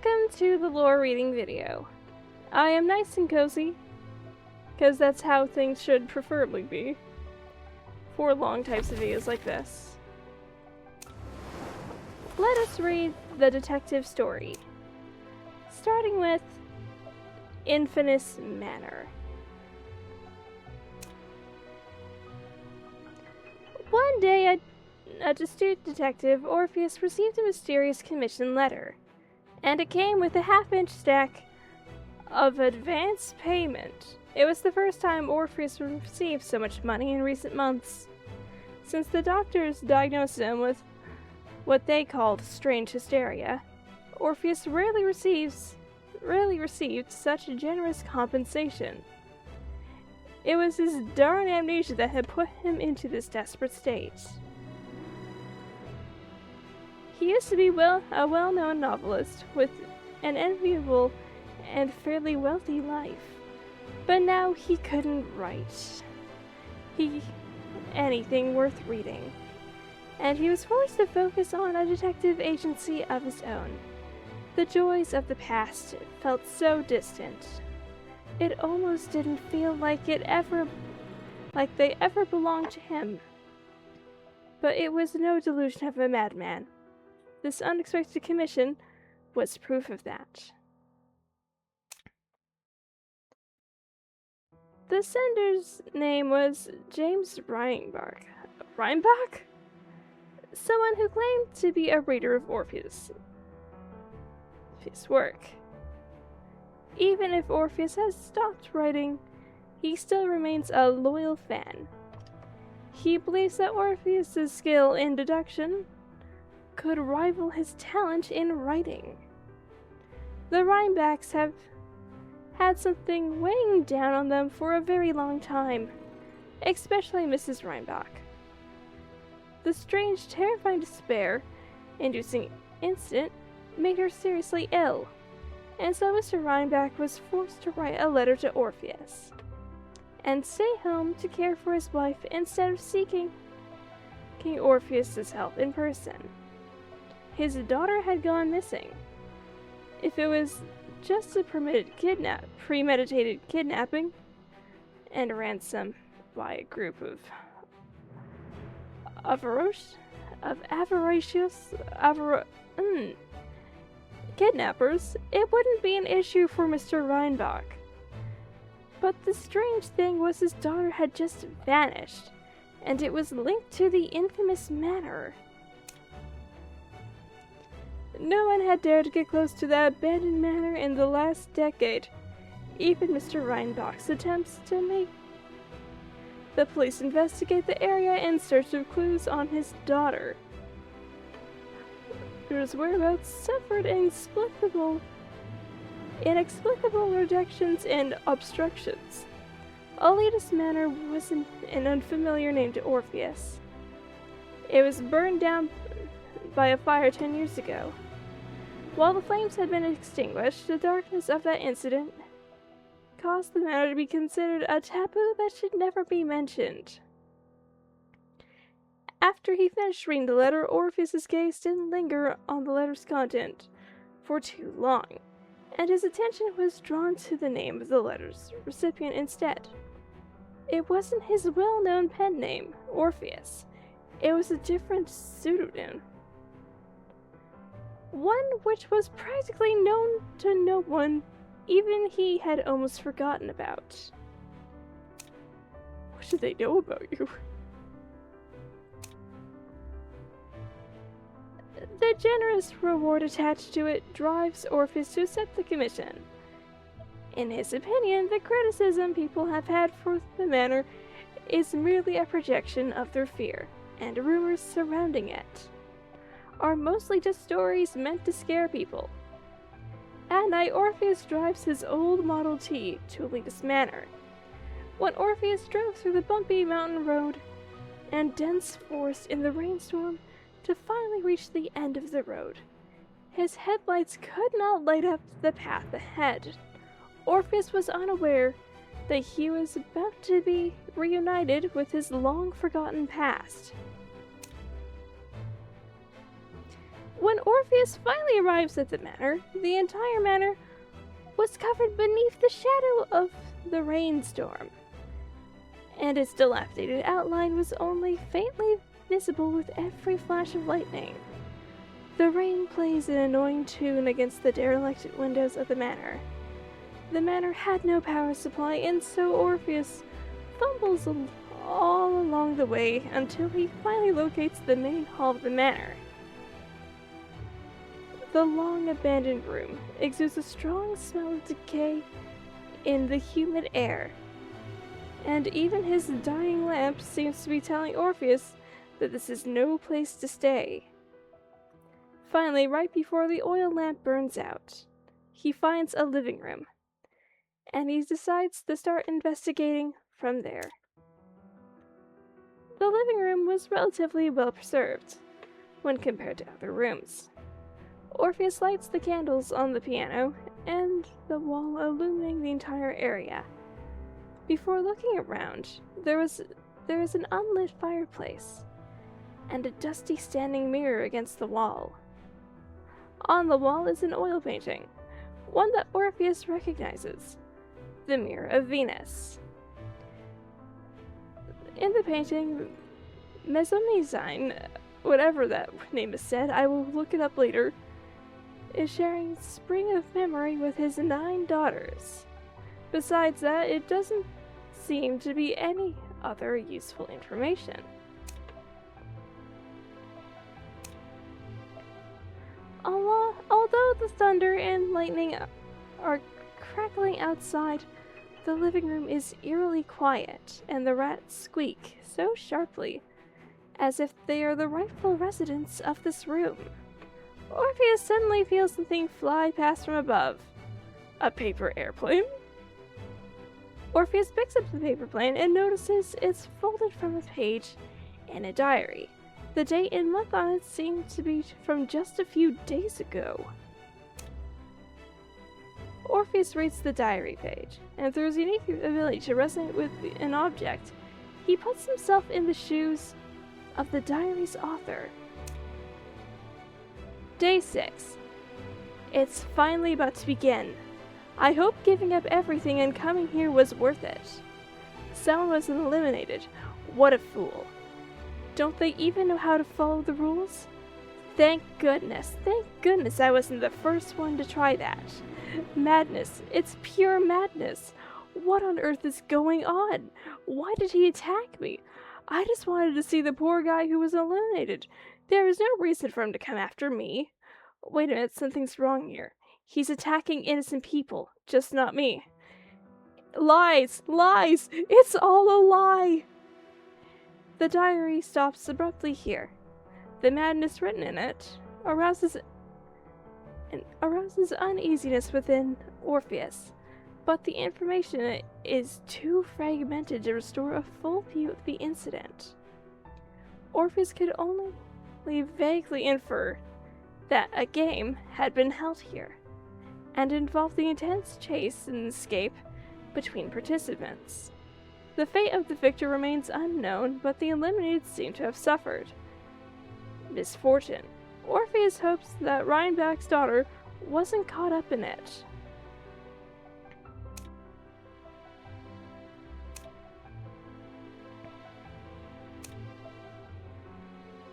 Welcome to the lore reading video. I am nice and cozy, because that's how things should preferably be for long types of videos like this. Let us read the detective story, starting with Infamous Manor. One day, a astute detective, Orpheus, received a mysterious commission letter, and it came with a half-inch stack of advance payment. It was the first time Orpheus received so much money in recent months, since the doctors diagnosed him with what they called strange hysteria. Orpheus rarely received such generous compensation. It was his darn amnesia that had put him into this desperate state. He used to be a well-known novelist with an enviable and fairly wealthy life, but now he couldn't write anything worth reading, and he was forced to focus on a detective agency of his own. The joys of the past felt so distant. It almost didn't feel like they ever belonged to him. But it was no delusion of a madman. This unexpected commission was proof of that. The sender's name was James Reinbach. Reinbach? Someone who claimed to be a reader of Orpheus' work. Even if Orpheus has stopped writing, he still remains a loyal fan. He believes that Orpheus' skill in deduction could rival his talent in writing. The Reinbachs have had something weighing down on them for a very long time, especially Mrs. Reinbach. The strange, terrifying despair-inducing incident made her seriously ill, and so Mr. Reinbach was forced to write a letter to Orpheus and stay home to care for his wife instead of seeking Orpheus's help in person. His daughter had gone missing. If it was just a premeditated kidnapping and ransom by a group of avaricious kidnappers, it wouldn't be an issue for Mr. Reinbach. But the strange thing was his daughter had just vanished, and it was linked to the infamous manor. No one had dared to get close to that abandoned manor in the last decade. Even Mr. Reinbach's attempts to make the police investigate the area in search of clues on his daughter, whose whereabouts suffered inexplicable rejections and obstructions. Alita's Manor wasn't an unfamiliar name to Orpheus. It was burned down by a fire 10 years ago. While the flames had been extinguished, the darkness of that incident caused the manor to be considered a taboo that should never be mentioned. After he finished reading the letter, Orpheus's gaze didn't linger on the letter's content for too long, and his attention was drawn to the name of the letter's recipient instead. It wasn't his well-known pen name, Orpheus. It was a different pseudonym, one which was practically known to no one, even he had almost forgotten about. What should they know about you? The generous reward attached to it drives Orpheus to accept the commission. In his opinion, the criticism people have had for the manor is merely a projection of their fear, and rumors surrounding it are mostly just stories meant to scare people. At night, Orpheus drives his old Model T to Alita's Manor. When Orpheus drove through the bumpy mountain road and dense forest in the rainstorm to finally reach the end of the road, his headlights could not light up the path ahead. Orpheus was unaware that he was about to be reunited with his long-forgotten past. When Orpheus finally arrives at the manor, the entire manor was covered beneath the shadow of the rainstorm, and its dilapidated outline was only faintly visible with every flash of lightning. The rain plays an annoying tune against the derelict windows of the manor. The manor had no power supply, and so Orpheus fumbles all along the way until he finally locates the main hall of the manor. The long abandoned room exudes a strong smell of decay in the humid air, and even his dying lamp seems to be telling Orpheus that this is no place to stay. Finally, right before the oil lamp burns out, he finds a living room, and he decides to start investigating from there. The living room was relatively well preserved when compared to other rooms. Orpheus lights the candles on the piano and the wall, illuminating the entire area. Before looking around, there is an unlit fireplace and a dusty standing mirror against the wall. On the wall is an oil painting, one that Orpheus recognizes, the Mirror of Venus. In the painting, Mesomezyne, whatever that name is said, I will look it up later, is sharing spring of memory with his 9 daughters. Besides that, it doesn't seem to be any other useful information. Although the thunder and lightning are crackling outside, the living room is eerily quiet, and the rats squeak so sharply, as if they are the rightful residents of this room. Orpheus suddenly feels something fly past from above. A paper airplane? Orpheus picks up the paper plane and notices it's folded from a page in a diary. The date and month on it seem to be from just a few days ago. Orpheus reads the diary page, and through his unique ability to resonate with an object, he puts himself in the shoes of the diary's author. Day 6. It's finally about to begin. I hope giving up everything and coming here was worth it. Someone was eliminated. What a fool. Don't they even know how to follow the rules? Thank goodness I wasn't the first one to try that. Madness, it's pure madness. What on earth is going on? Why did he attack me? I just wanted to see the poor guy who was eliminated. There is no reason for him to come after me. Wait a minute, something's wrong here. He's attacking innocent people, just not me. Lies! Lies! It's all a lie! The diary stops abruptly here. The madness written in it arouses uneasiness within Orpheus, but the information is too fragmented to restore a full view of the incident. Orpheus could only vaguely infer that a game had been held here, and involved the intense chase and escape between participants. The fate of the victor remains unknown, but the eliminated seem to have suffered misfortune. Orpheus hopes that Rhinebeck's daughter wasn't caught up in it.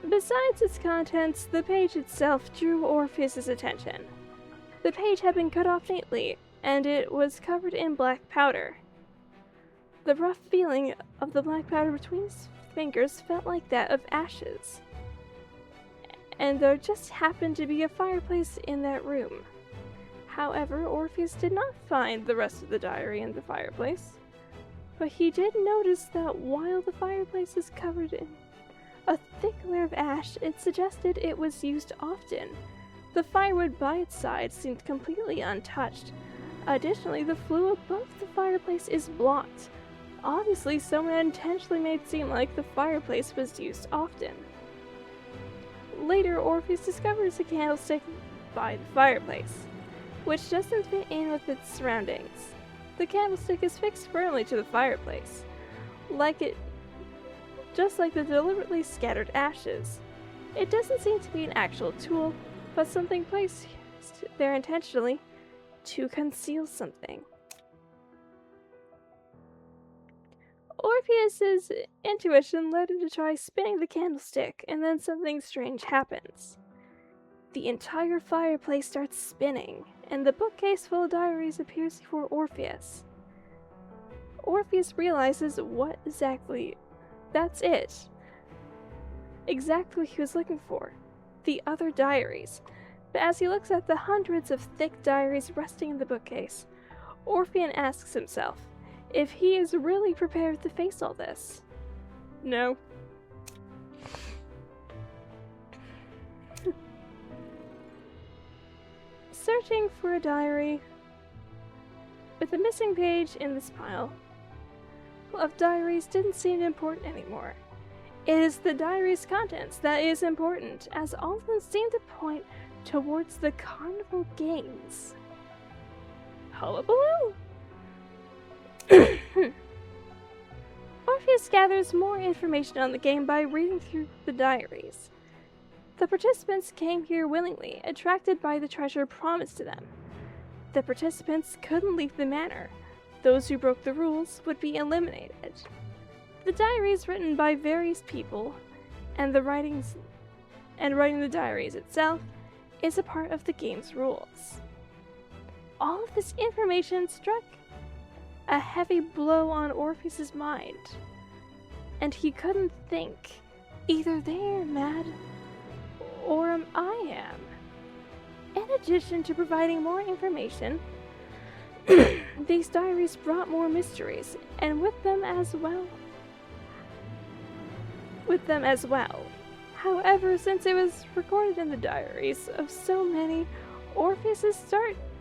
Besides its contents, the page itself drew Orpheus's attention. The page had been cut off neatly, and it was covered in black powder. The rough feeling of the black powder between his fingers felt like that of ashes. And there just happened to be a fireplace in that room. However, Orpheus did not find the rest of the diary in the fireplace, but he did notice that while the fireplace is covered in a thick layer of ash, it suggested it was used often. The firewood by its side seemed completely untouched. Additionally, the flue above the fireplace is blocked. Obviously, someone intentionally made it seem like the fireplace was used often. Later, Orpheus discovers a candlestick by the fireplace, which doesn't fit in with its surroundings. The candlestick is fixed firmly to the fireplace, just like the deliberately scattered ashes. It doesn't seem to be an actual tool, but something placed there intentionally to conceal something. Orpheus's intuition led him to try spinning the candlestick, and then something strange happens. The entire fireplace starts spinning, and the bookcase full of diaries appears before Orpheus. Orpheus realizes that's it. Exactly what he was looking for. The other diaries. But as he looks at the hundreds of thick diaries resting in the bookcase, Orpheus asks himself if he is really prepared to face all this. No. Searching for a diary with a missing page in this pile of diaries didn't seem important anymore. It is the diary's contents that is important, as all of them seem to point towards the carnival games. Hullabaloo! Orpheus gathers more information on the game by reading through the diaries. The participants came here willingly, attracted by the treasure promised to them. The participants couldn't leave the manor. Those who broke the rules would be eliminated. The diaries written by various people, and writing the diaries itself, is a part of the game's rules. All of this information struck a heavy blow on Orpheus's mind, and he couldn't think. Either they're mad, or I am. In addition to providing more information, these diaries brought more mysteries, and with them as well. However, since it was recorded in the diaries of so many, Orpheus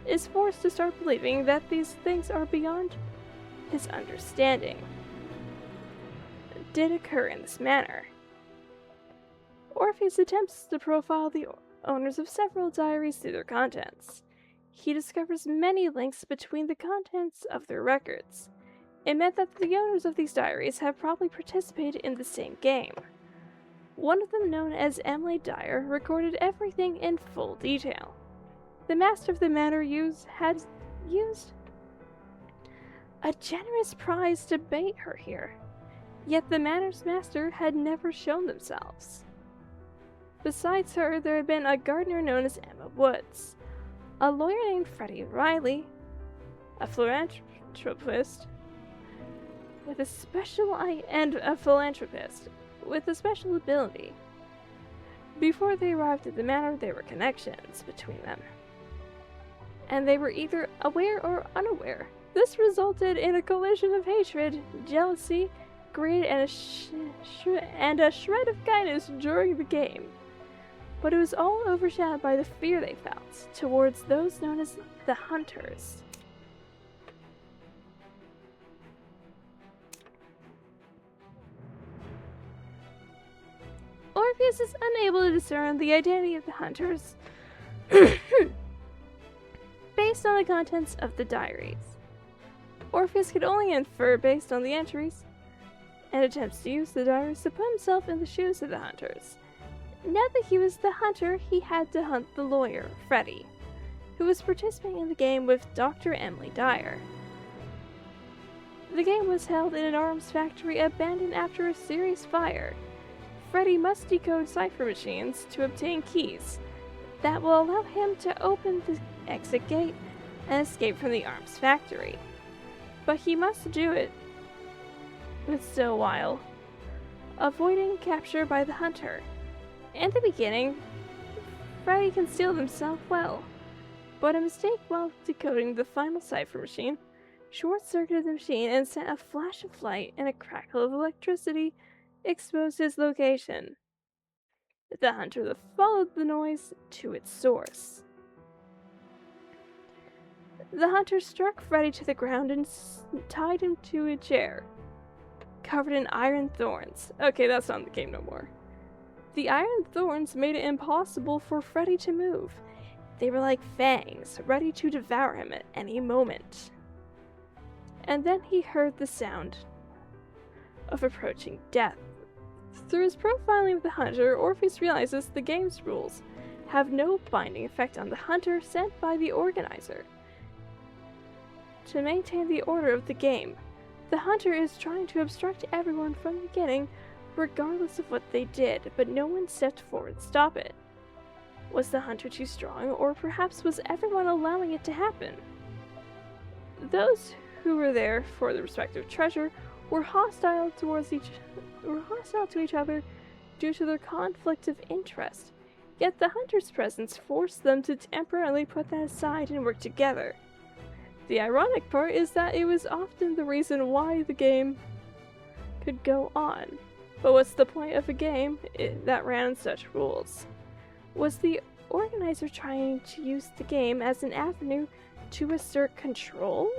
is forced to start believing that these things are beyond his understanding. Did occur in this manner. Orpheus attempts to profile the owners of several diaries through their contents. He discovers many links between the contents of their records. It meant that the owners of these diaries have probably participated in the same game. One of them, known as Emily Dyer, recorded everything in full detail. The master of the manor had used a generous prize to bait her here, yet the manor's master had never shown themselves. Besides her, there had been a gardener known as Emma Woods, a lawyer named Freddie Riley, a philanthropist with a special ability. Before they arrived at the manor, there were connections between them, and they were either aware or unaware. This resulted in a collision of hatred, jealousy, greed, and a shred of kindness during the game. But it was all overshadowed by the fear they felt towards those known as the Hunters. Orpheus is unable to discern the identity of the Hunters based on the contents of the diaries. Orpheus could only infer based on the entries, and attempts to use the diaries to put himself in the shoes of the Hunters. Now that he was the hunter, he had to hunt the lawyer, Freddie, who was participating in the game with Dr. Emily Dyer. The game was held in an arms factory abandoned after a serious fire. Freddie must decode cipher machines to obtain keys that will allow him to open the exit gate and escape from the arms factory. But he must do it with still while avoiding capture by the hunter. In the beginning, Freddie concealed himself well, but a mistake while decoding the final cipher machine short-circuited the machine and sent a flash of light and a crackle of electricity exposed his location. The hunter followed the noise to its source. The hunter struck Freddie to the ground and tied him to a chair, covered in iron thorns. Okay, that's not in the game no more. The iron thorns made it impossible for Freddie to move. They were like fangs, ready to devour him at any moment. And then he heard the sound of approaching death. Through his profiling of the hunter, Orpheus realizes the game's rules have no binding effect on the hunter sent by the organizer. To maintain the order of the game, the hunter is trying to obstruct everyone from the beginning, regardless of what they did, but no one stepped forward to stop it. Was the hunter too strong, or perhaps was everyone allowing it to happen? Those who were there for the respective treasure were hostile to each other due to their conflict of interest, yet the hunter's presence forced them to temporarily put that aside and work together. The ironic part is that it was often the reason why the game could go on. But what's the point of a game that ran on such rules? Was the organizer trying to use the game as an avenue to assert control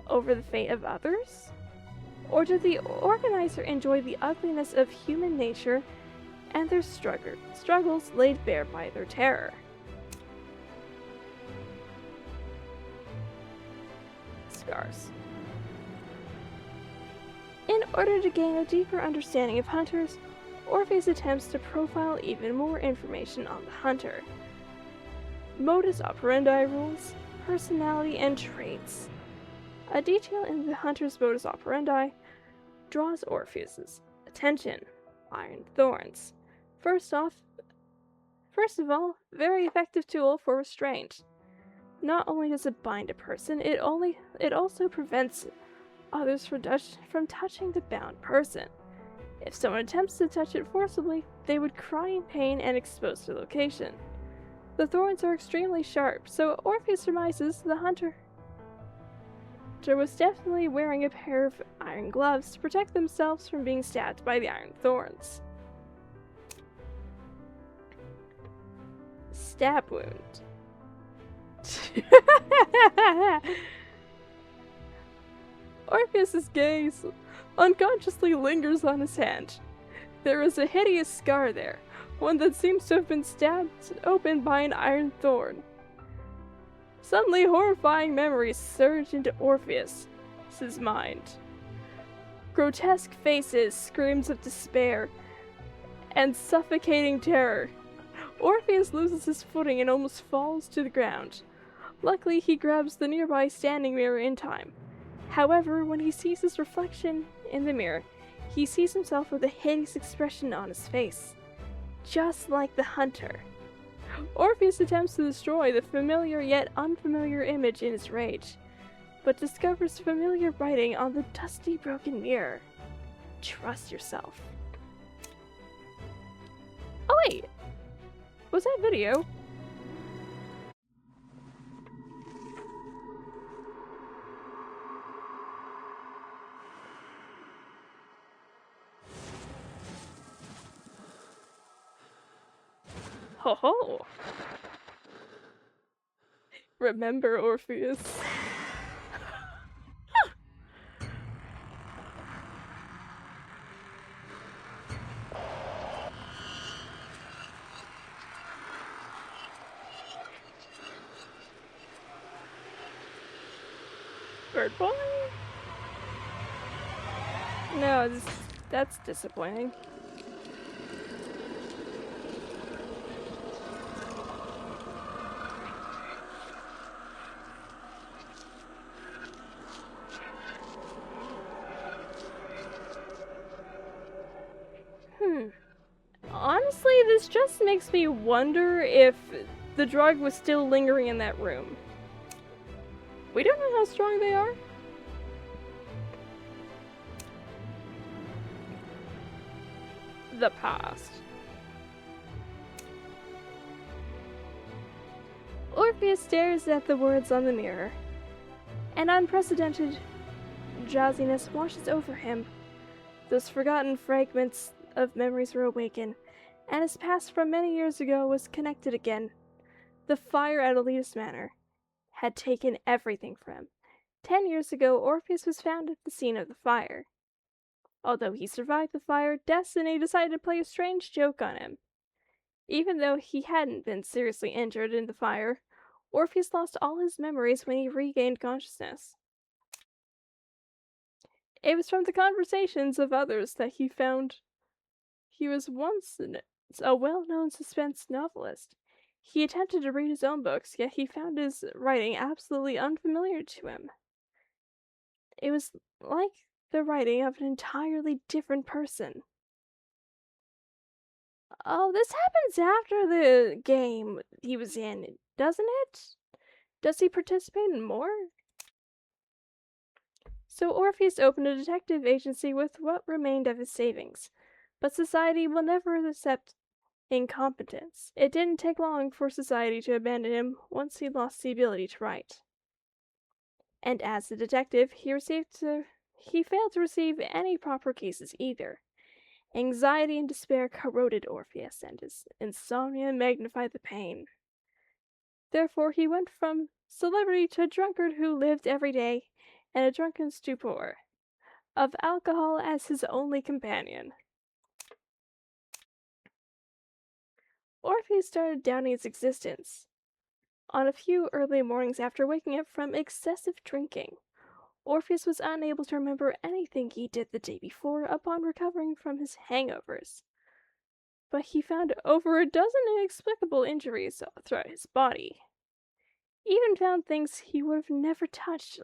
over the fate of others? Or did the organizer enjoy the ugliness of human nature and their struggles laid bare by their terror? Scars. In order to gain a deeper understanding of hunters, Orpheus attempts to profile even more information on the hunter. Modus operandi rules, personality, and traits. A detail in the hunter's modus operandi draws Orpheus's attention. Iron thorns. First of all, very effective tool for restraint. Not only does it bind a person, it also prevents others from touching the bound person. If someone attempts to touch it forcibly, they would cry in pain and expose their location. The thorns are extremely sharp, so Orpheus surmises the hunter was definitely wearing a pair of iron gloves to protect themselves from being stabbed by the iron thorns. Stab wound. Orpheus's gaze unconsciously lingers on his hand. There is a hideous scar there, one that seems to have been stabbed open by an iron thorn. Suddenly, horrifying memories surge into Orpheus's mind. Grotesque faces, screams of despair, and suffocating terror. Orpheus loses his footing and almost falls to the ground. Luckily, he grabs the nearby standing mirror in time. However, when he sees his reflection in the mirror, he sees himself with a hideous expression on his face, just like the hunter. Orpheus attempts to destroy the familiar yet unfamiliar image in his rage, but discovers familiar writing on the dusty, broken mirror. Trust yourself. Oh wait! Was that video? Ho ho! Remember, Orpheus. Bird boy? No, that's disappointing. Honestly, this just makes me wonder if the drug was still lingering in that room. We don't know how strong they are. The past. Orpheus stares at the words on the mirror. An unprecedented drowsiness washes over him. Those forgotten fragments of memories were awakened, and his past from many years ago was connected again. The fire at Elita's Manor had taken everything from him. 10 years ago, Orpheus was found at the scene of the fire. Although he survived the fire, Destiny decided to play a strange joke on him. Even though he hadn't been seriously injured in the fire, Orpheus lost all his memories when he regained consciousness. It was from the conversations of others that he found he was once a well-known suspense novelist. He attempted to read his own books, yet he found his writing absolutely unfamiliar to him. It was like the writing of an entirely different person. Oh, this happens after the game he was in, doesn't it? Does he participate in more? So Orpheus opened a detective agency with what remained of his savings. But society will never accept incompetence. It didn't take long for society to abandon him once he lost the ability to write. And as a detective, he failed to receive any proper cases either. Anxiety and despair corroded Orpheus, and his insomnia magnified the pain. Therefore, he went from celebrity to a drunkard who lived every day in a drunken stupor, of alcohol as his only companion. Orpheus started doubting his existence. On a few early mornings after waking up from excessive drinking, Orpheus was unable to remember anything he did the day before upon recovering from his hangovers. But he found over a dozen inexplicable injuries throughout his body. He even found things he would have never touched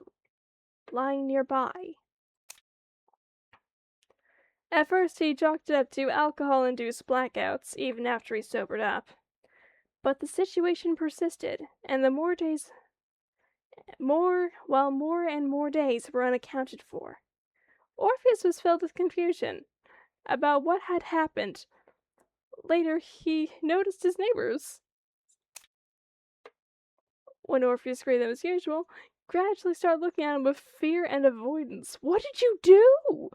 lying nearby. At first, he chalked it up to alcohol-induced blackouts, even after he sobered up. But the situation persisted, and more and more days were unaccounted for. Orpheus was filled with confusion about what had happened. Later, he noticed his neighbors, when Orpheus greeted them as usual, gradually started looking at him with fear and avoidance. What did you do?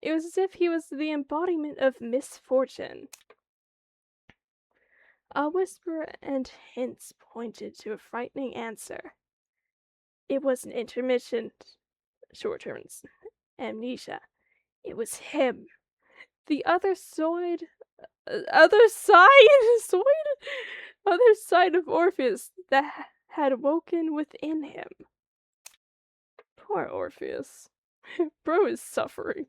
It was as if he was the embodiment of misfortune. A whisper and hints pointed to a frightening answer. It was an intermittent short-term amnesia. It was him. The other side of Orpheus that had woken within him. Poor Orpheus. Bro is suffering.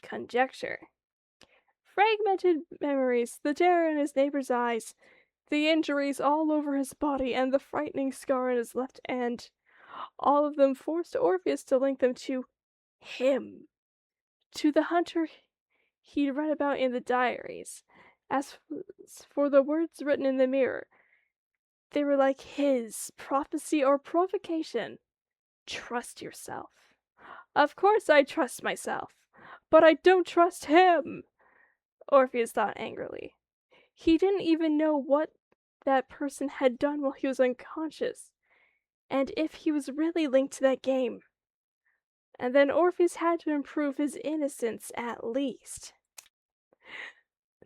Conjecture. Fragmented memories, the terror in his neighbor's eyes, the injuries all over his body, and the frightening scar on his left hand, all of them forced Orpheus to link them to him, to the hunter he'd read about in the diaries. As for the words written in the mirror, they were like his prophecy or provocation. Trust yourself. Of course I trust myself, but I don't trust him, Orpheus thought angrily. He didn't even know what that person had done while he was unconscious, and if he was really linked to that game. And then Orpheus had to improve his innocence at least.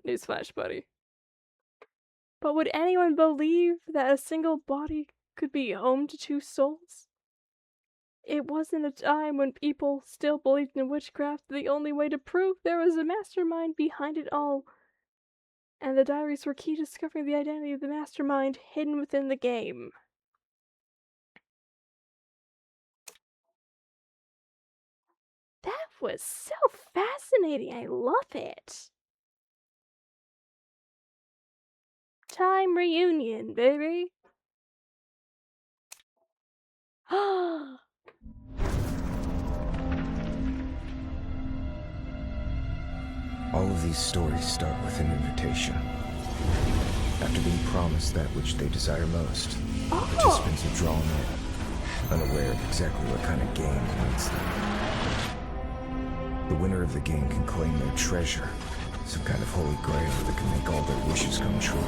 Newsflash, buddy. But would anyone believe that a single body could be home to two souls? It wasn't a time when people still believed in witchcraft. The only way to prove there was a mastermind behind it all, and the diaries were key to discovering the identity of the mastermind hidden within the game. That was so fascinating. I love it. Time reunion, baby. All of these stories start with an invitation. After being promised that which they desire most, participants are drawn in, unaware of exactly what kind of game awaits them. The winner of the game can claim their treasure, some kind of holy grail that can make all their wishes come true.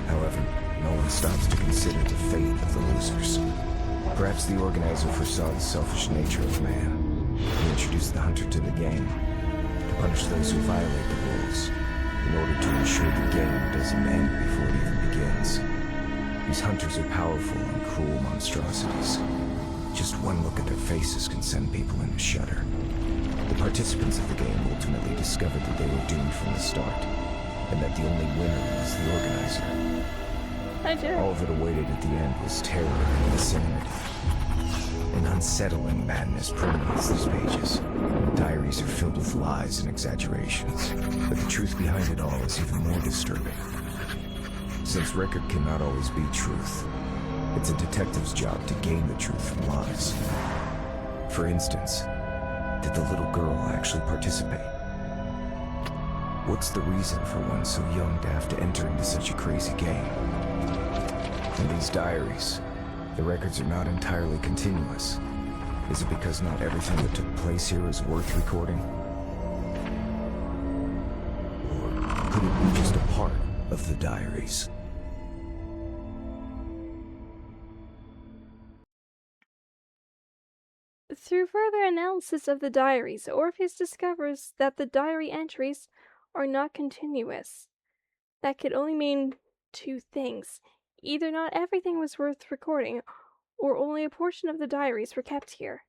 However, no one stops to consider the fate of the losers. Perhaps the organizer foresaw the selfish nature of man. He introduced the hunter to the game to punish those who violate the rules, in order to ensure the game doesn't end before it even begins. These hunters are powerful and cruel monstrosities. Just one look at their faces can send people in a shudder. The participants of the game ultimately discovered that they were doomed from the start, and that the only winner was the organizer. All that awaited at the end was terror and insanity. And An unsettling madness permeates these pages. Diaries are filled with lies and exaggerations, but the truth behind it all is even more disturbing. Since record cannot always be truth, it's a detective's job to gain the truth from lies. For instance, did the little girl actually participate? What's the reason for one so young to have to enter into such a crazy game? In these diaries, the records are not entirely continuous. Is it because not everything that took place here is worth recording? Or could it be just a part of the diaries? Through further analysis of the diaries, Orpheus discovers that the diary entries are not continuous. That could only mean two things. Either not everything was worth recording, or only a portion of the diaries were kept here.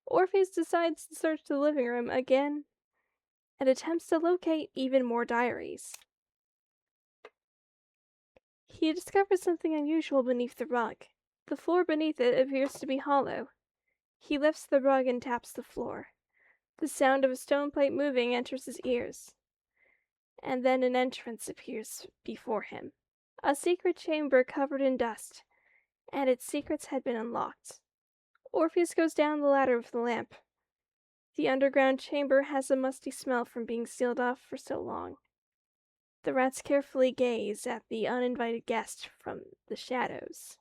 Orpheus decides to search the living room again and attempts to locate even more diaries. He discovers something unusual beneath the rug. The floor beneath it appears to be hollow. He lifts the rug and taps the floor. The sound of a stone plate moving enters his ears. And then an entrance appears before him. A secret chamber covered in dust, and its secrets had been unlocked. Orpheus goes down the ladder with the lamp. The underground chamber has a musty smell from being sealed off for so long. The rats carefully gaze at the uninvited guest from the shadows.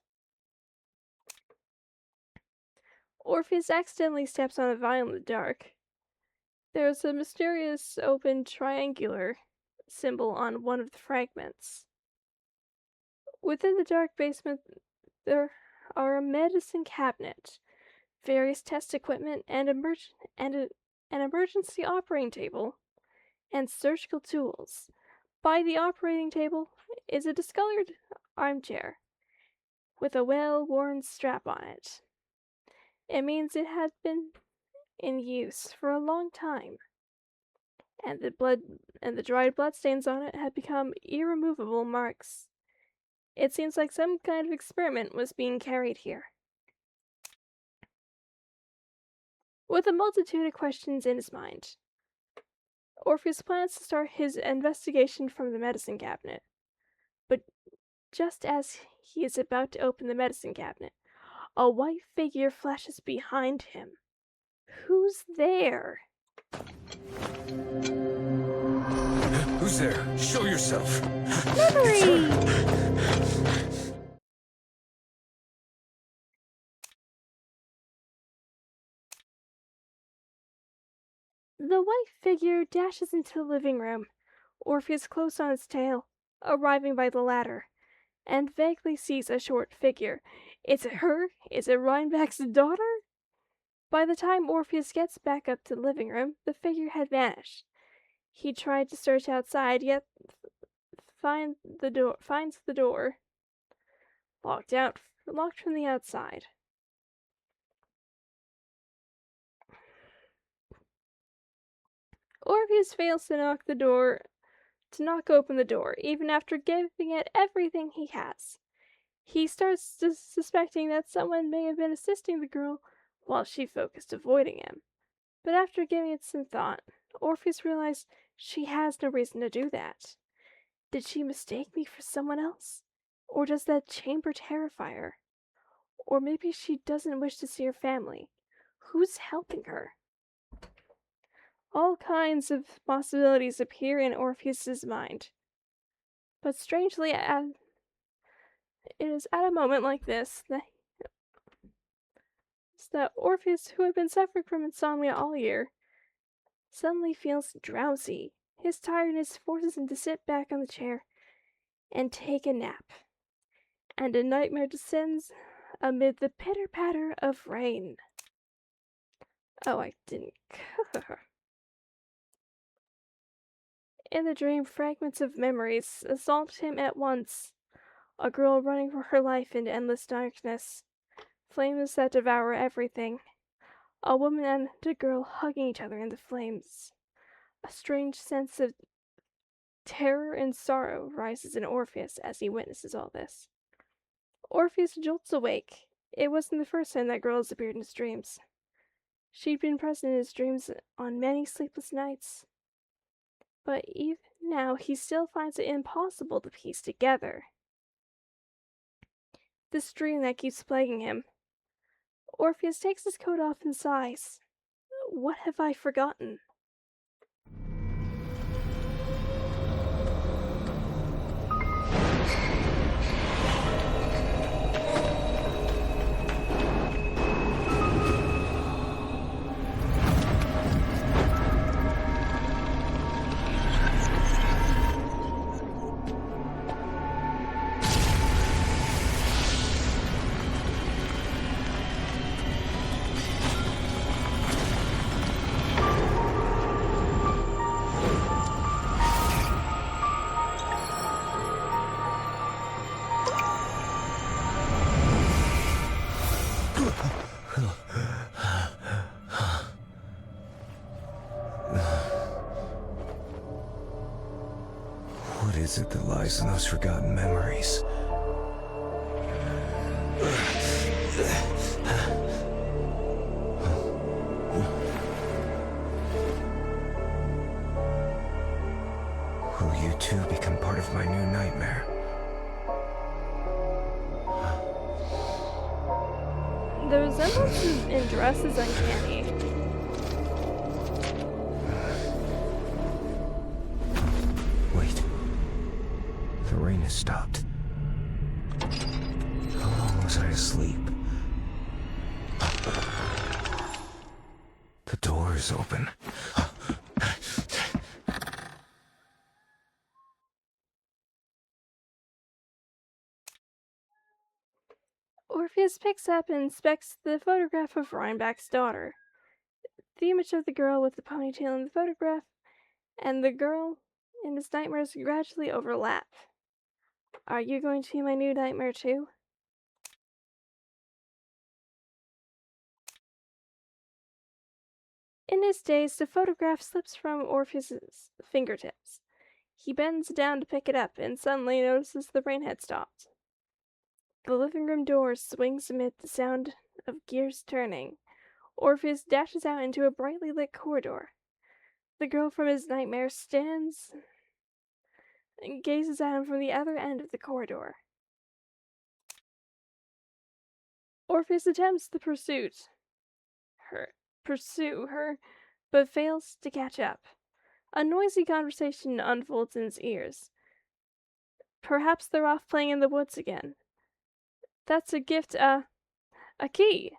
Orpheus accidentally steps on a vial in the dark. There is a mysterious open triangular symbol on one of the fragments. Within the dark basement, there are a medicine cabinet, various test equipment, and an emergency operating table, and surgical tools. By the operating table is a discolored armchair with a well-worn strap on it. It means it had been in use for a long time, and the dried bloodstains on it had become irremovable marks. It seems like some kind of experiment was being carried here. With a multitude of questions in his mind, Orpheus plans to start his investigation from the medicine cabinet. But just as he is about to open the medicine cabinet, a white figure flashes behind him. Who's there? Who's there? Show yourself! Memory! The white figure dashes into the living room, Orpheus close on its tail, arriving by the ladder, and vaguely sees a short figure. Is it her? Is it Rhinebeck's daughter? By the time Orpheus gets back up to the living room, the figure had vanished. He tried to search outside, yet finds the door locked from the outside. Orpheus fails to knock open the door, even after giving it everything he has. He starts suspecting that someone may have been assisting the girl while she focused avoiding him. But after giving it some thought, Orpheus realized she has no reason to do that. Did she mistake me for someone else? Or does that chamber terrify her? Or maybe she doesn't wish to see her family. Who's helping her? All kinds of possibilities appear in Orpheus's mind. But strangely, it is at a moment like this that Orpheus, who had been suffering from insomnia all year, suddenly feels drowsy. His tiredness forces him to sit back on the chair and take a nap. And a nightmare descends amid the pitter-patter of rain. Oh, I didn't. In the dream, fragments of memories assault him at once. A girl running for her life in endless darkness. Flames that devour everything. A woman and a girl hugging each other in the flames. A strange sense of terror and sorrow rises in Orpheus as he witnesses all this. Orpheus jolts awake It wasn't the first time that girl has appeared in his dreams. She'd been present in his dreams on many sleepless nights. But even now, he still finds it impossible to piece together this dream that keeps plaguing him. Orpheus takes his coat off and sighs. What have I forgotten? What is it that lies in those forgotten memories? Will you too become part of my new nightmare? The resemblance in dress is uncanny. Wait. The rain has stopped. How long was I asleep? The door is open. Orpheus picks up and inspects the photograph of Rhinebeck's daughter. The image of the girl with the ponytail in the photograph and the girl in his nightmares gradually overlap. Are you going to be my new nightmare too? In his daze, the photograph slips from Orpheus's fingertips. He bends down to pick it up and suddenly notices the rain had stopped. The living room door swings amid the sound of gears turning. Orpheus dashes out into a brightly lit corridor. The girl from his nightmare stands and gazes at him from the other end of the corridor. Orpheus attempts to pursue her, but fails to catch up. A noisy conversation unfolds in his ears. Perhaps they're off playing in the woods again. That's a gift, a key.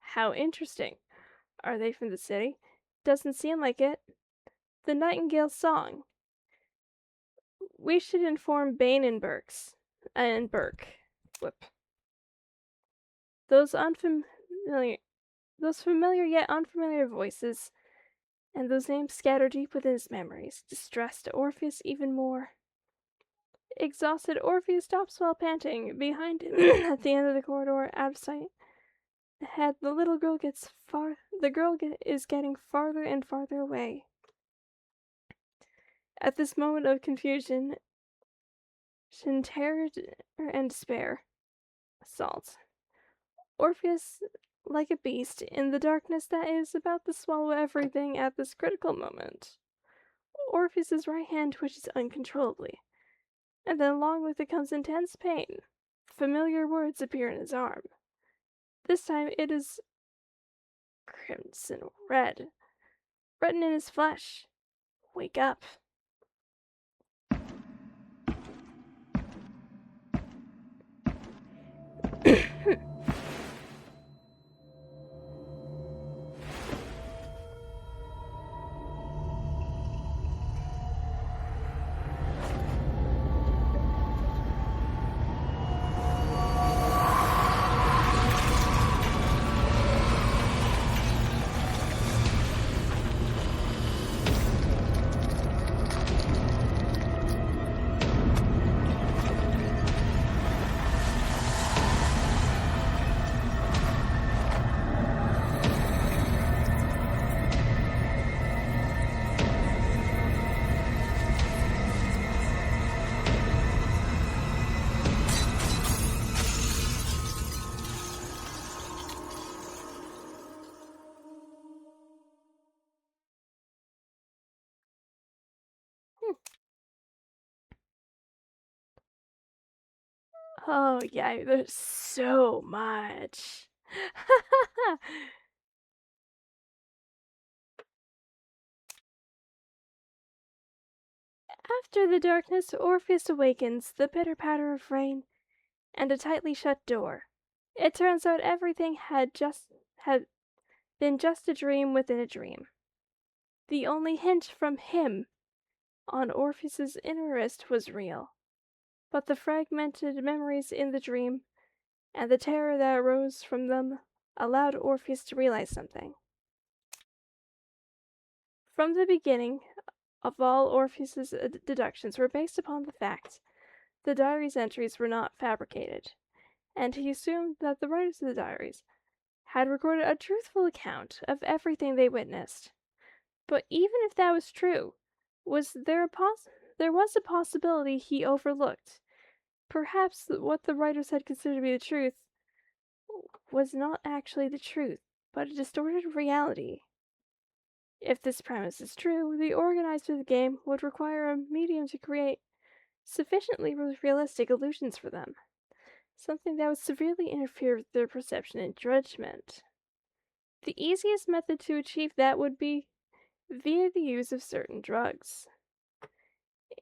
How interesting. Are they from the city? Doesn't seem like it. The Nightingale's song. We should inform Bain and Burke. Those familiar yet unfamiliar voices, and those names scattered deep within his memories, distressed Orpheus even more. Exhausted, Orpheus stops while panting. Behind him, at the end of the corridor, out of sight, ahead, the girl is getting farther and farther away. At this moment of confusion, terror, and despair, assault. Orpheus, like a beast in the darkness that is about to swallow everything at this critical moment. Orpheus's right hand twitches uncontrollably, and then along with it comes intense pain. Familiar words appear in his arm. This time it is crimson red, written in his flesh. Wake up. Oh, yeah, there's so much. After the darkness, Orpheus awakens, the pitter patter of rain, and a tightly shut door. It turns out everything had been just a dream within a dream. The only hint from him on Orpheus's inner wrist was real, but the fragmented memories in the dream and the terror that arose from them allowed Orpheus to realize something. From the beginning of all Orpheus's deductions were based upon the fact the diary's entries were not fabricated, and he assumed that the writers of the diaries had recorded a truthful account of everything they witnessed. But even if that was true, there was a possibility he overlooked. Perhaps what the writers had considered to be the truth was not actually the truth, but a distorted reality. If this premise is true, the organizer of the game would require a medium to create sufficiently realistic illusions for them, something that would severely interfere with their perception and judgment. The easiest method to achieve that would be via the use of certain drugs.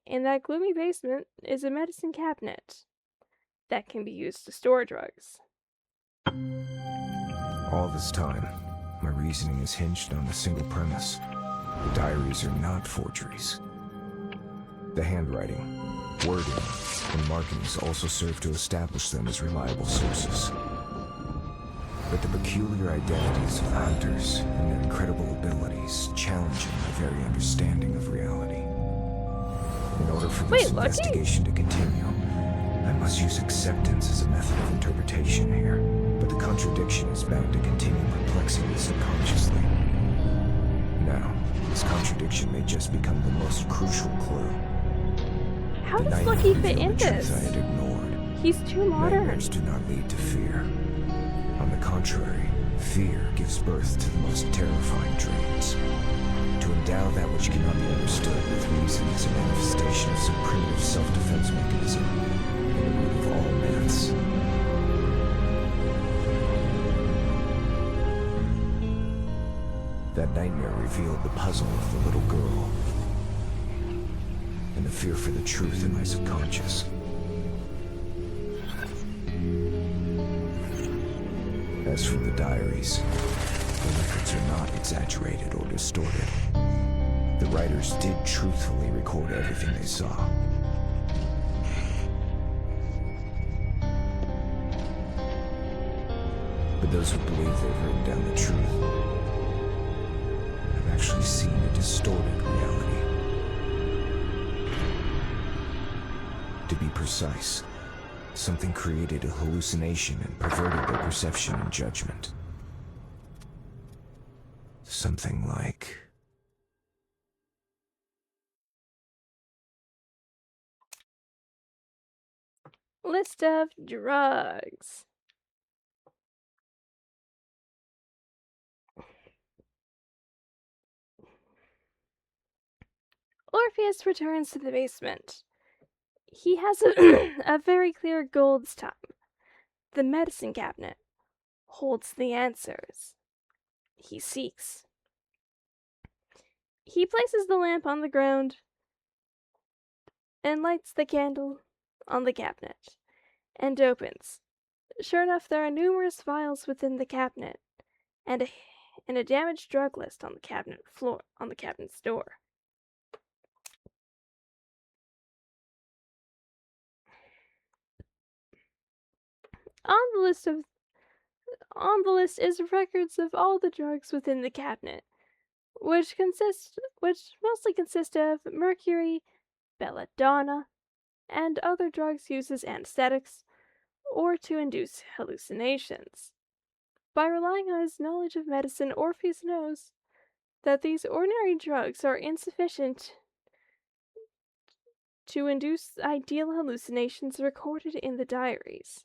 In that gloomy basement is a medicine cabinet that can be used to store drugs. All this time, my reasoning is hinged on a single premise. The diaries are not forgeries. The handwriting, wording, and markings also serve to establish them as reliable sources. But the peculiar identities of the hunters and their incredible abilities challenge my very understanding of reality. In order for this investigation to continue, I must use acceptance as a method of interpretation here. But the contradiction is bound to continue perplexing me subconsciously. Now, this contradiction may just become the most crucial clue. How does Lucky fit in this? I had ignored. He's too modern. Nightmares do not lead to fear. On the contrary, fear gives birth to the most terrifying dreams. To endow that which cannot be understood with reason is a manifestation of some primitive self-defense mechanism in the root of all myths. That nightmare revealed the puzzle of the little girl and the fear for the truth in my subconscious. As for the diaries, the records are not exaggerated or distorted. The writers did truthfully record everything they saw. But those who believe they've written down the truth actually seen a distorted reality. To be precise, something created a hallucination and perverted their perception and judgment. Something like... List of drugs. Orpheus returns to the basement. He has a very clear goal's time. The medicine cabinet holds the answers he seeks. He places the lamp on the ground and lights the candle on the cabinet and opens. Sure enough, there are numerous vials within the cabinet and a damaged drug list on the cabinet floor on the cabinet's door. On the list is records of all the drugs within the cabinet, which mostly consist of mercury, belladonna, and other drugs used as anesthetics or to induce hallucinations. By relying on his knowledge of medicine, Orpheus knows that these ordinary drugs are insufficient to induce ideal hallucinations recorded in the diaries.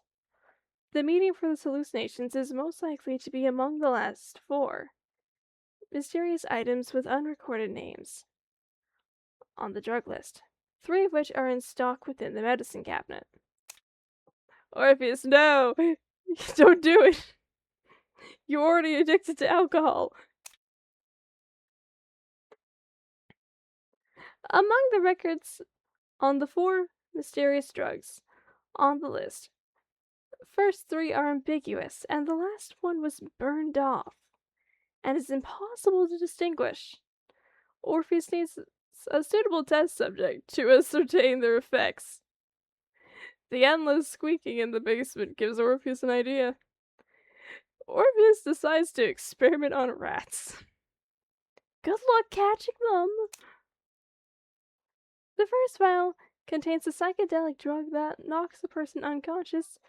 The medium for those hallucinations is most likely to be among the last four mysterious items with unrecorded names on the drug list, 3 of which are in stock within the medicine cabinet. Orpheus, no! Don't do it! You're already addicted to alcohol. Among the records on the 4 mysterious drugs on the list, the first 3 are ambiguous, and the last one was burned off, and is impossible to distinguish. Orpheus needs a suitable test subject to ascertain their effects. The endless squeaking in the basement gives Orpheus an idea. Orpheus decides to experiment on rats. Good luck catching them! The first vial contains a psychedelic drug that knocks a person unconscious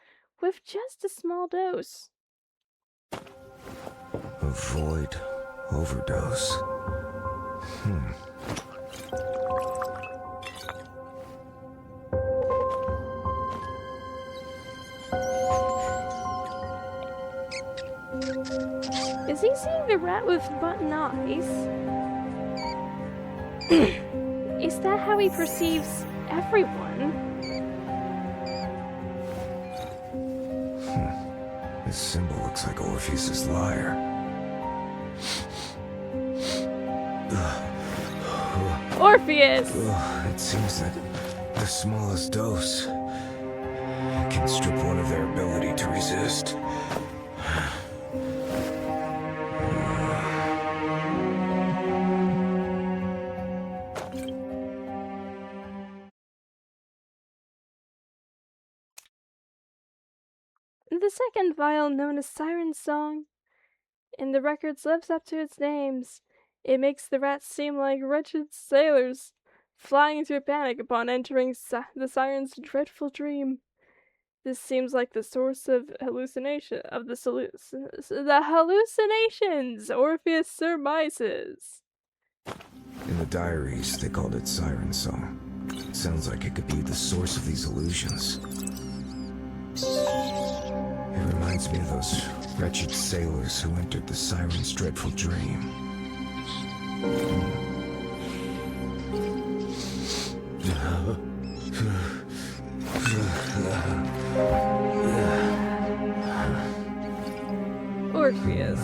with just a small dose. Avoid overdose. Is he seeing the rat with button eyes? Is that how he perceives everyone? This symbol looks like Orpheus's lyre. Orpheus! It seems that the smallest dose can strip one of their ability to resist. The second vial, known as Siren Song, in the records lives up to its names. It makes the rats seem like wretched sailors, flying into a panic upon entering the siren's dreadful dream. This seems like the source of hallucination of the hallucinations Orpheus surmises. In the diaries, they called it Siren Song. Sounds like it could be the source of these illusions. It reminds me of those wretched sailors who entered the siren's dreadful dream. Orpheus.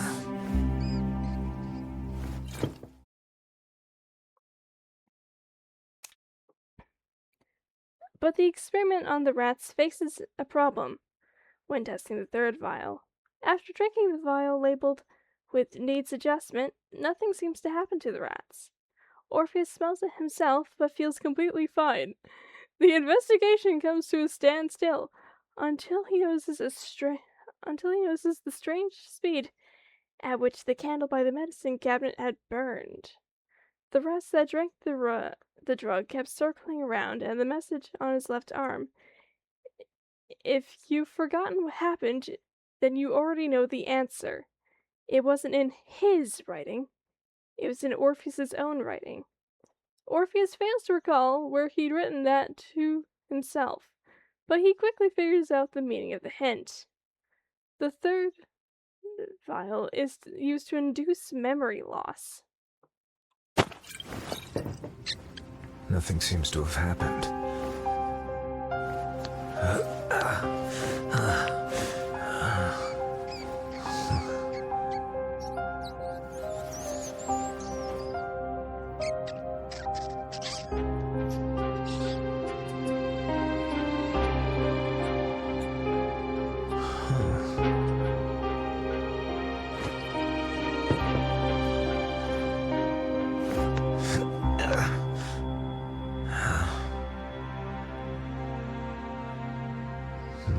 But the experiment on the rats faces a problem when testing the third vial. After drinking the vial labeled with needs adjustment, nothing seems to happen to the rats. Orpheus smells it himself, but feels completely fine. The investigation comes to a standstill until he notices the strange speed at which the candle by the medicine cabinet had burned. The rats that drank the drug kept circling around, and the message on his left arm. If you've forgotten what happened, then you already know the answer. It wasn't in his writing. It was in Orpheus's own writing. Orpheus fails to recall where he'd written that to himself, but he quickly figures out the meaning of the hint. The third vial is used to induce memory loss. Nothing seems to have happened.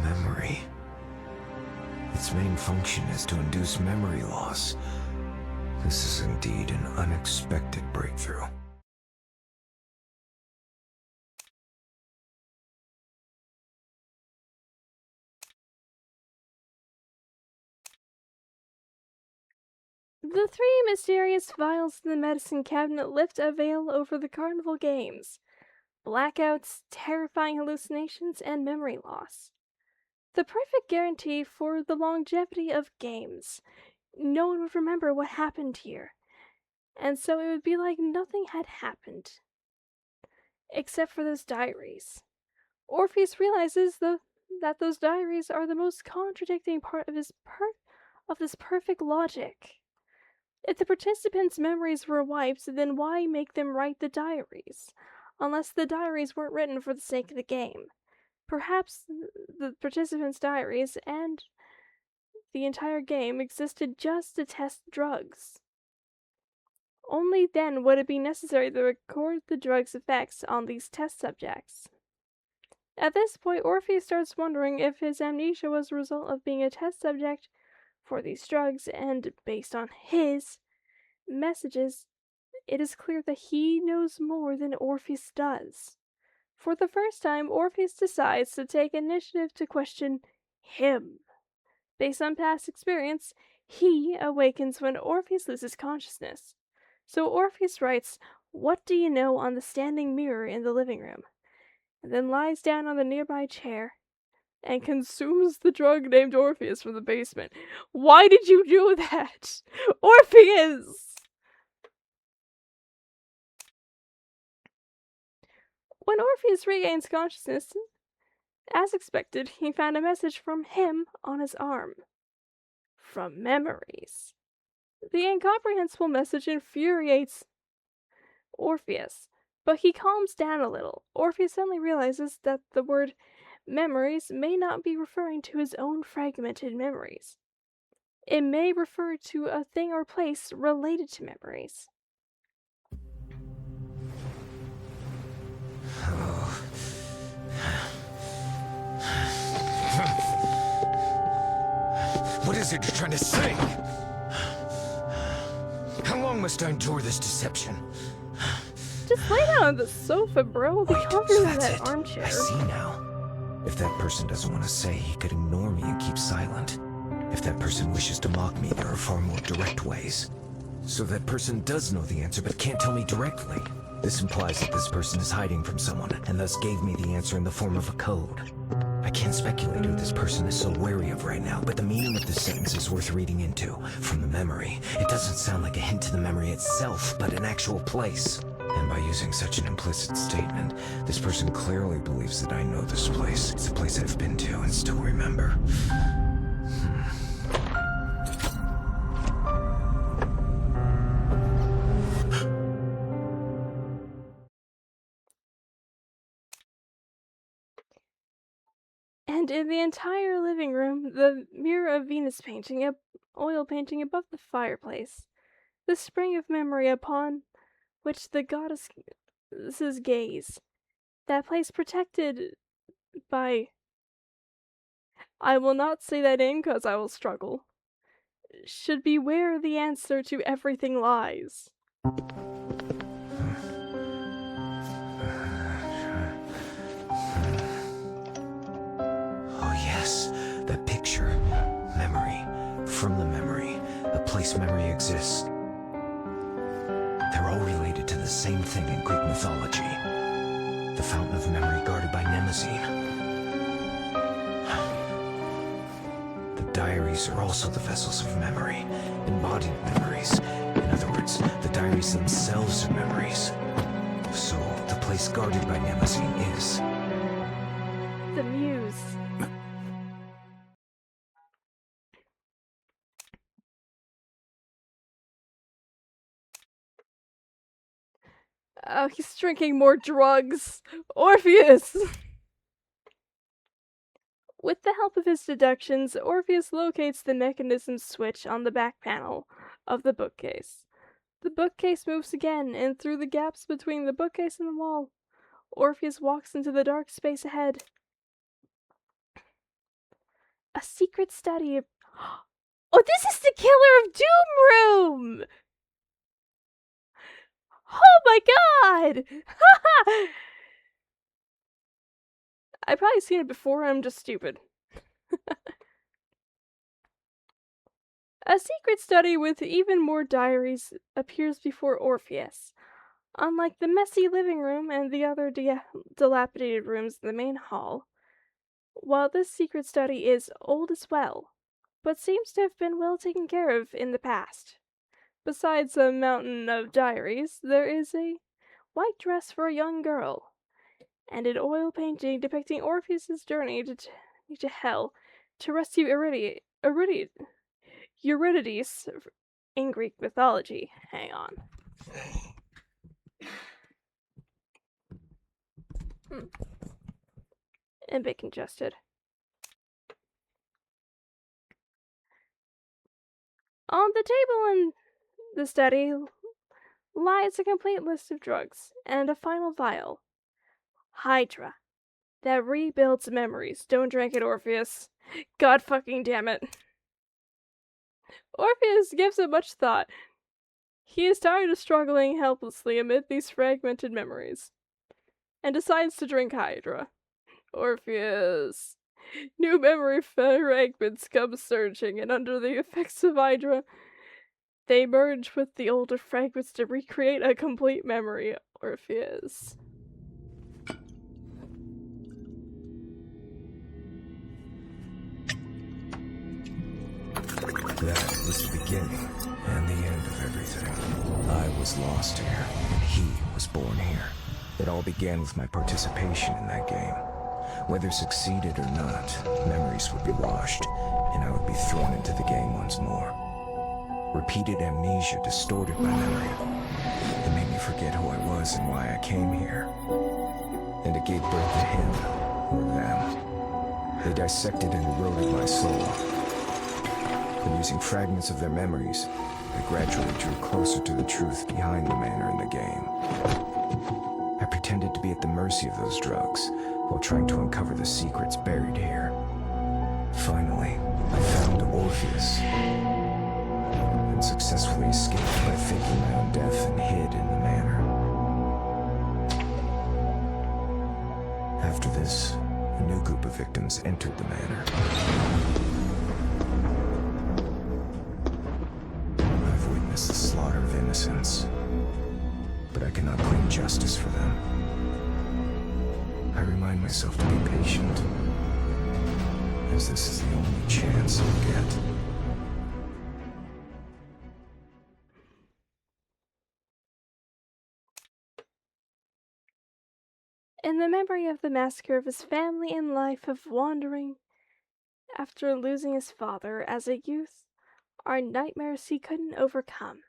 Memory. Its main function is to induce memory loss. This is indeed an unexpected breakthrough. The 3 mysterious vials in the medicine cabinet lift a veil over the carnival games. Blackouts, terrifying hallucinations, and memory loss. The perfect guarantee for the longevity of games. No one would remember what happened here, and so it would be like nothing had happened. Except for those diaries. Orpheus realizes that those diaries are the most contradicting part of this perfect logic. If the participants' memories were wiped, then why make them write the diaries? Unless the diaries weren't written for the sake of the game. Perhaps the participants' diaries and the entire game existed just to test drugs. Only then would it be necessary to record the drug's effects on these test subjects. At this point, Orpheus starts wondering if his amnesia was a result of being a test subject for these drugs, and based on his messages, it is clear that he knows more than Orpheus does. For the first time, Orpheus decides to take initiative to question him. Based on past experience, he awakens when Orpheus loses consciousness. So Orpheus writes, "What do you know?" on the standing mirror in the living room, and then lies down on the nearby chair and consumes the drug named Orpheus from the basement. Why did you do that? Orpheus! When Orpheus regains consciousness, as expected, he found a message from him on his arm. From memories. The incomprehensible message infuriates Orpheus, but he calms down a little. Orpheus suddenly realizes that the word memories may not be referring to his own fragmented memories. It may refer to a thing or place related to memories. What is it you're trying to say? How long must I endure this deception? Just lay down on the sofa, bro. Be comfortable in That's that it. armchair. I see now. If that person doesn't want to say, he could ignore me and keep silent. If that person wishes to mock me, there are far more direct ways. So that person does know the answer but can't tell me directly. This implies that this person is hiding from someone, and thus gave me the answer in the form of a code. I can't speculate who this person is so wary of right now, but the meaning of this sentence is worth reading into. From the memory, it doesn't sound like a hint to the memory itself, but an actual place. And by using such an implicit statement, this person clearly believes that I know this place. It's a place I've been to and still remember. And in the entire living room, the mirror of Venus painting, a oil painting above the fireplace, the spring of memory upon which the goddess's gaze, that place protected by... I will not say that name because I will struggle. Should be where the answer to everything lies. Oh yes, that picture. Memory. From the memory. The place memory exists. They're all related to the same thing in Greek mythology. The fountain of memory guarded by Mnemosyne. The diaries are also the vessels of memory, embodied memories. In other words, the diaries themselves are memories. So, the place guarded by Mnemosyne is... The muse. Oh, he's drinking more drugs. Orpheus! With the help of his deductions, Orpheus locates the mechanism switch on the back panel of the bookcase. The bookcase moves again, and through the gaps between the bookcase and the wall, Orpheus walks into the dark space ahead. A secret study of... Oh, this is the Killer of Doom room! Oh my god! I've probably seen it before, I'm just stupid. A secret study with even more diaries appears before Orpheus. Unlike the messy living room and the other dilapidated rooms in the main hall, while this secret study is old as well, but seems to have been well taken care of in the past. Besides a mountain of diaries, there is a white dress for a young girl, and an oil painting depicting Orpheus's journey to hell to rescue Eurydice in Greek mythology. Hang on. A bit congested. On the table in the study lies a complete list of drugs and a final vial. Hydra. That rebuilds memories. Don't drink it, Orpheus. God fucking damn it. Orpheus gives it much thought. He is tired of struggling helplessly amid these fragmented memories, and decides to drink Hydra. Orpheus. New memory fragments come surging, and under the effects of Hydra, they merge with the older fragments to recreate a complete memory. Orpheus. That was the beginning and the end of everything. I was lost here, and he was born here. It all began with my participation in that game. Whether succeeded or not, memories would be washed, and I would be thrown into the game once more. Repeated amnesia distorted my memory. It made me forget who I was and why I came here. And it gave birth to him, or them. They dissected and eroded my soul. And using fragments of their memories, I gradually drew closer to the truth behind the manner in the game. I pretended to be at the mercy of those drugs, while trying to uncover the secrets buried here. Finally, I found Orpheus, and successfully escaped by faking my own death and hid in the manor. After this, a new group of victims entered the manor. The slaughter of innocents, but I cannot claim justice for them. I remind myself to be patient, as this is the only chance I'll get. In the memory of the massacre of his family and life of wandering after losing his father as a youth, are nightmares he couldn't overcome.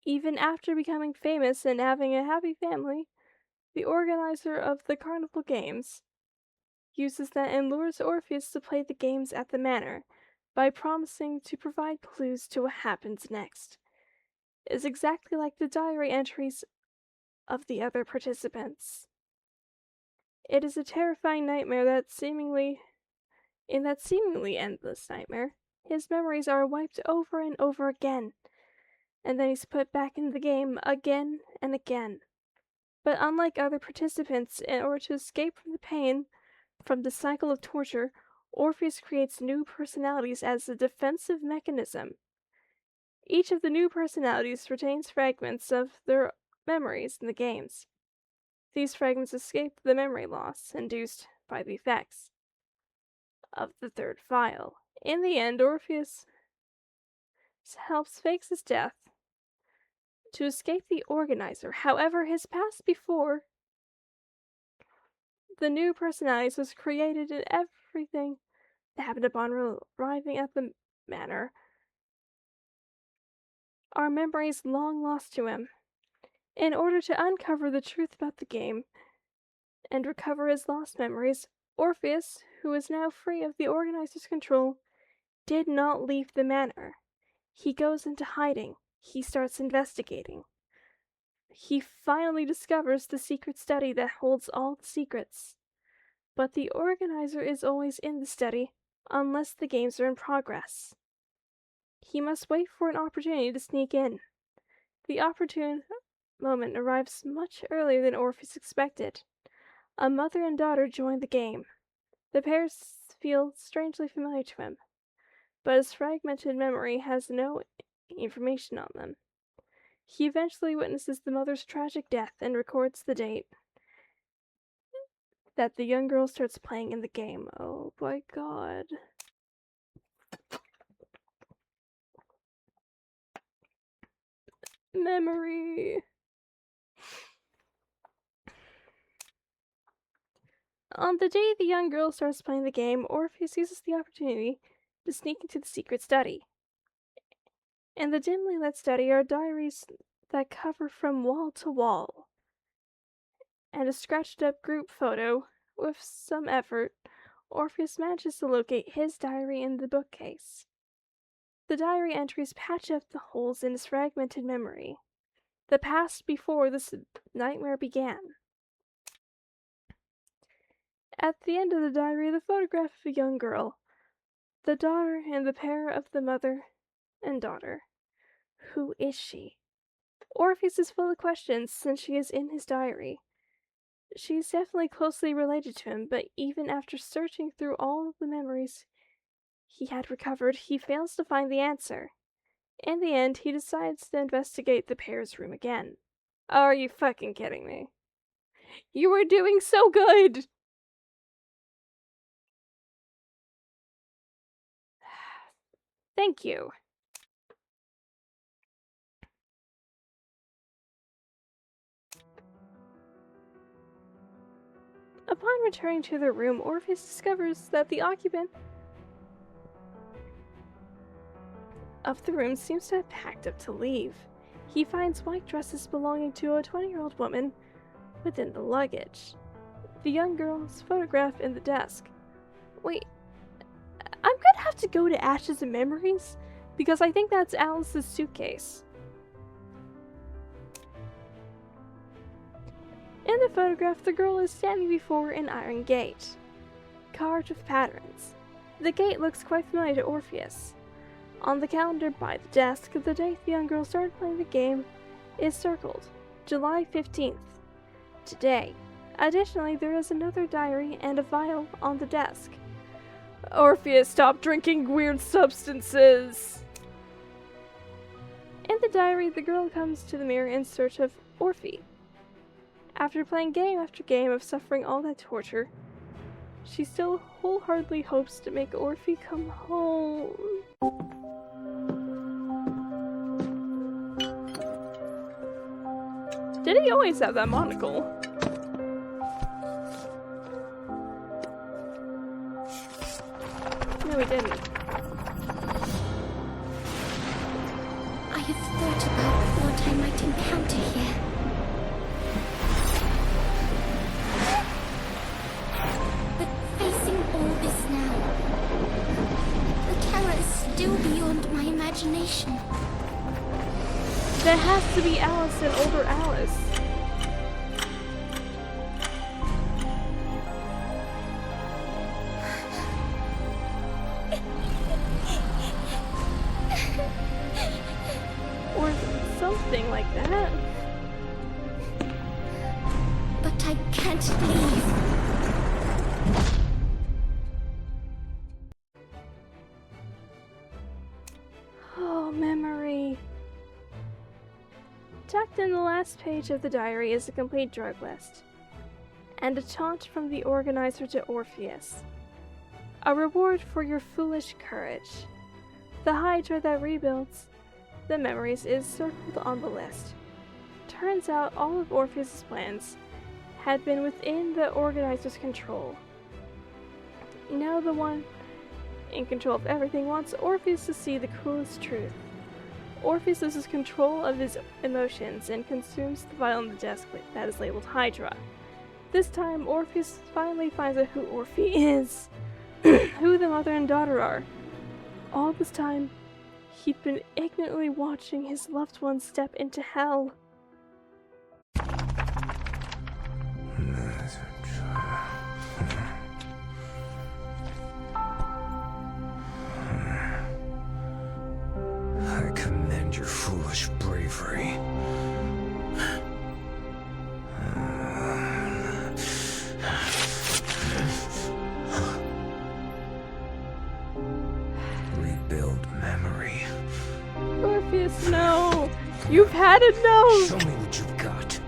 Even after becoming famous and having a happy family, the organizer of the carnival games uses that and lures Orpheus to play the games at the manor by promising to provide clues to what happens next. It is exactly like the diary entries of the other participants. It is a terrifying nightmare in that seemingly endless nightmare, his memories are wiped over and over again, and then he's put back in the game again and again. But unlike other participants, in order to escape from the pain, from the cycle of torture, Orpheus creates new personalities as a defensive mechanism. Each of the new personalities retains fragments of their memories in the games. These fragments escape the memory loss induced by the effects of the third vial. In the end, Orpheus helps fake his death to escape the organizer. However, his past before the new personalities was created in everything that happened upon arriving at the manor are memories long lost to him. In order to uncover the truth about the game and recover his lost memories, Orpheus, who is now free of the organizer's control, did not leave the manor. He goes into hiding. He starts investigating. He finally discovers the secret study that holds all the secrets. But the organizer is always in the study, unless the games are in progress. He must wait for an opportunity to sneak in. The opportune moment arrives much earlier than Orpheus expected. A mother and daughter join the game. The pair feel strangely familiar to him, but his fragmented memory has no information on them. He eventually witnesses the mother's tragic death and records the date that the young girl starts playing in the game. Oh my god. Memory. On the day the young girl starts playing the game, Orpheus uses the opportunity to sneak into the secret study. In the dimly lit study are diaries that cover from wall to wall, and a scratched up group photo. With some effort, Orpheus manages to locate his diary in the bookcase. The diary entries patch up the holes in his fragmented memory, the past before this nightmare began. At the end of the diary, the photograph of a young girl, the daughter and the pair of the mother and daughter. Who is she? Orpheus is full of questions since she is in his diary. She's definitely closely related to him, but even after searching through all of the memories he had recovered, he fails to find the answer. In the end, he decides to investigate the pair's room again. Are you fucking kidding me? You were doing so good! Thank you. Upon returning to their room, Orpheus discovers that the occupant of the room seems to have packed up to leave. He finds white dresses belonging to a 20-year-old woman within the luggage. The young girl's photograph in the desk. Wait, I'm gonna have to go to Ashes and Memories because I think that's Alice's suitcase. In the photograph, the girl is standing before an iron gate, carved with patterns. The gate looks quite familiar to Orpheus. On the calendar by the desk, the date the young girl started playing the game is circled, July 15th, today. Additionally, there is another diary and a vial on the desk. Orpheus, stop drinking weird substances! In the diary, the girl comes to the mirror in search of Orphe. After playing game after game of suffering all that torture, she still wholeheartedly hopes to make Orphe come home. Did he always have that monocle? No, he didn't. I have thought about what I might encounter here. But facing all this now, the terror is still beyond my imagination. There has to be Alice and older Alice. Or something like that. But I can't leave. Oh, memory. Tucked in the last page of the diary is a complete drug list, and a taunt from the organizer to Orpheus. A reward for your foolish courage. The Hydra that rebuilds the memories is circled on the list. Turns out all of Orpheus's plans had been within the organizer's control. Now the one in control of everything wants Orpheus to see the cruelest truth. Orpheus loses control of his emotions and consumes the vial on the desk that is labeled Hydra. This time, Orpheus finally finds out who Orphe is, who the mother and daughter are. All this time, he'd been ignorantly watching his loved one step into hell. I commend your foolish bravery. Rebuild memory. Orpheus, no! You've had enough! Show me what you've got.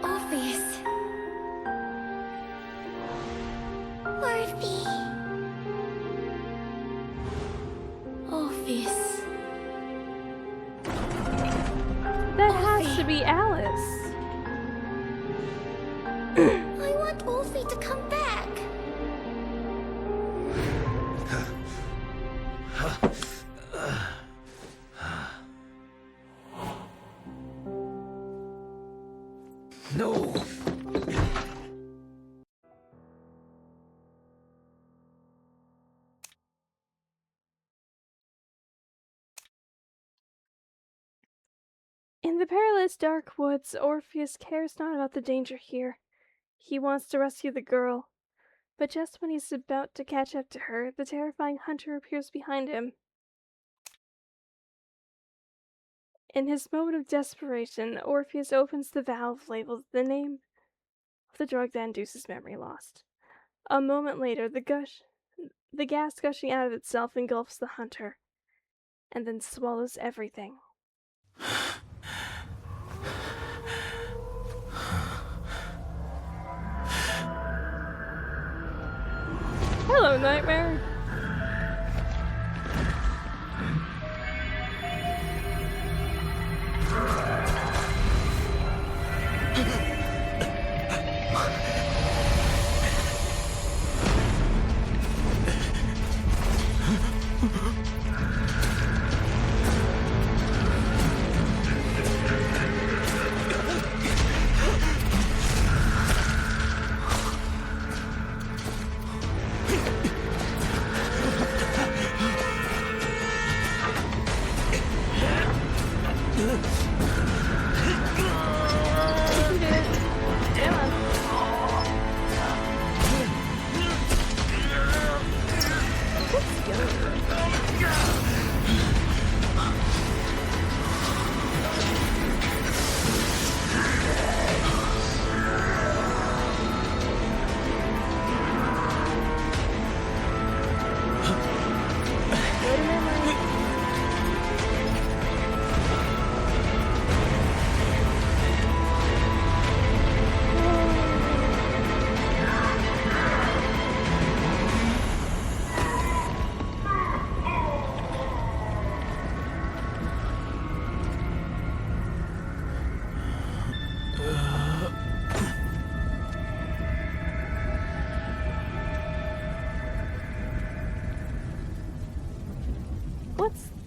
Orpheus. Orphe. to come back. No! In the perilous dark woods, Orpheus cares not about the danger here. He wants to rescue the girl. But just when he's about to catch up to her, the terrifying hunter appears behind him. In his moment of desperation, Orpheus opens the valve labeled the name of the drug that induces memory loss. A moment later, the gas gushing out of itself engulfs the hunter, and then swallows everything. Hello, Nightmare!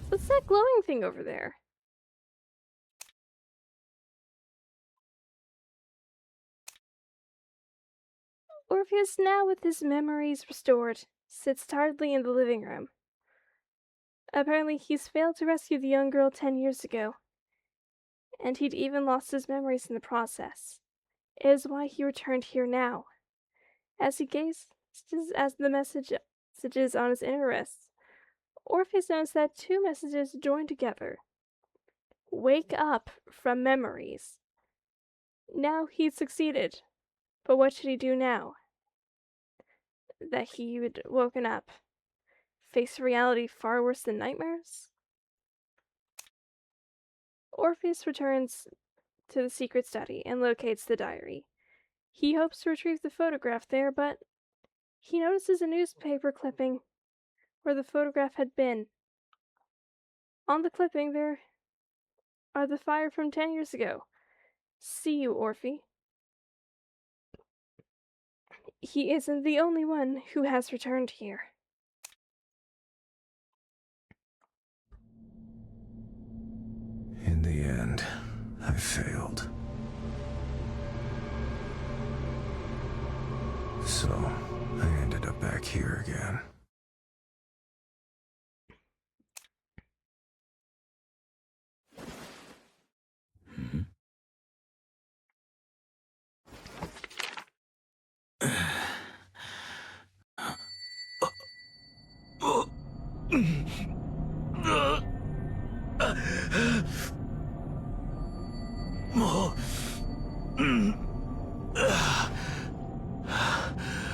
What's that glowing thing over there? Orpheus, now with his memories restored, sits tiredly in the living room. Apparently he's failed to rescue the young girl 10 years ago, and he'd even lost his memories in the process. It is why he returned here now. As he gazes at the messages on his inner wrists, Orpheus noticed that 2 messages joined together. Wake up from memories. Now he'd succeeded, but what should he do now that he had woken up? Face a reality far worse than nightmares? Orpheus returns to the secret study and locates the diary. He hopes to retrieve the photograph there, but he notices a newspaper clipping where the photograph had been. On the clipping, there are the fire from 10 years ago. See you, Orphe. He isn't the only one who has returned here. In the end, I failed. So, I ended up back here again.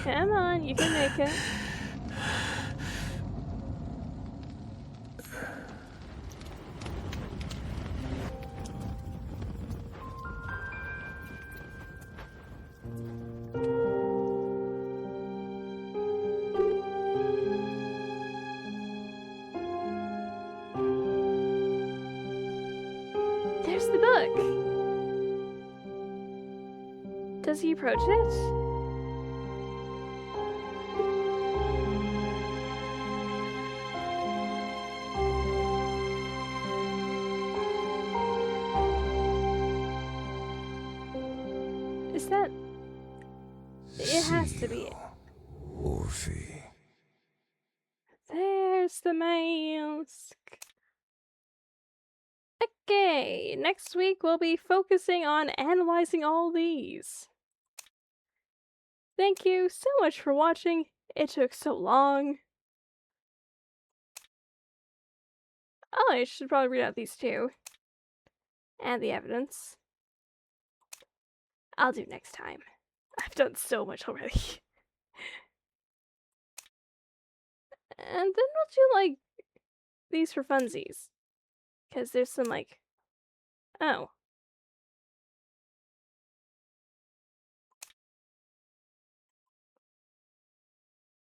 Come on, you can make it. There's the book. Does he approach it? has to be it. Orphe. There's the mask. Okay, next week we'll be focusing on analyzing all these. Thank you so much for watching. It took so long. Oh, I should probably read out these two. And the evidence. I'll do next time. I've done so much already. And then we'll do, like, these for funsies. Because there's some, like... Oh.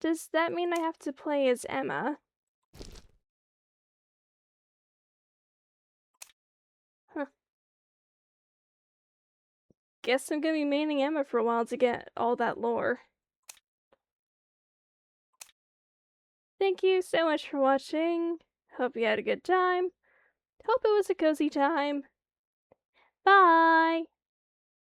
Does that mean I have to play as Emma? Huh. Guess I'm gonna be maining Emma for a while to get all that lore. Thank you so much for watching. Hope you had a good time. Hope it was a cozy time. Bye!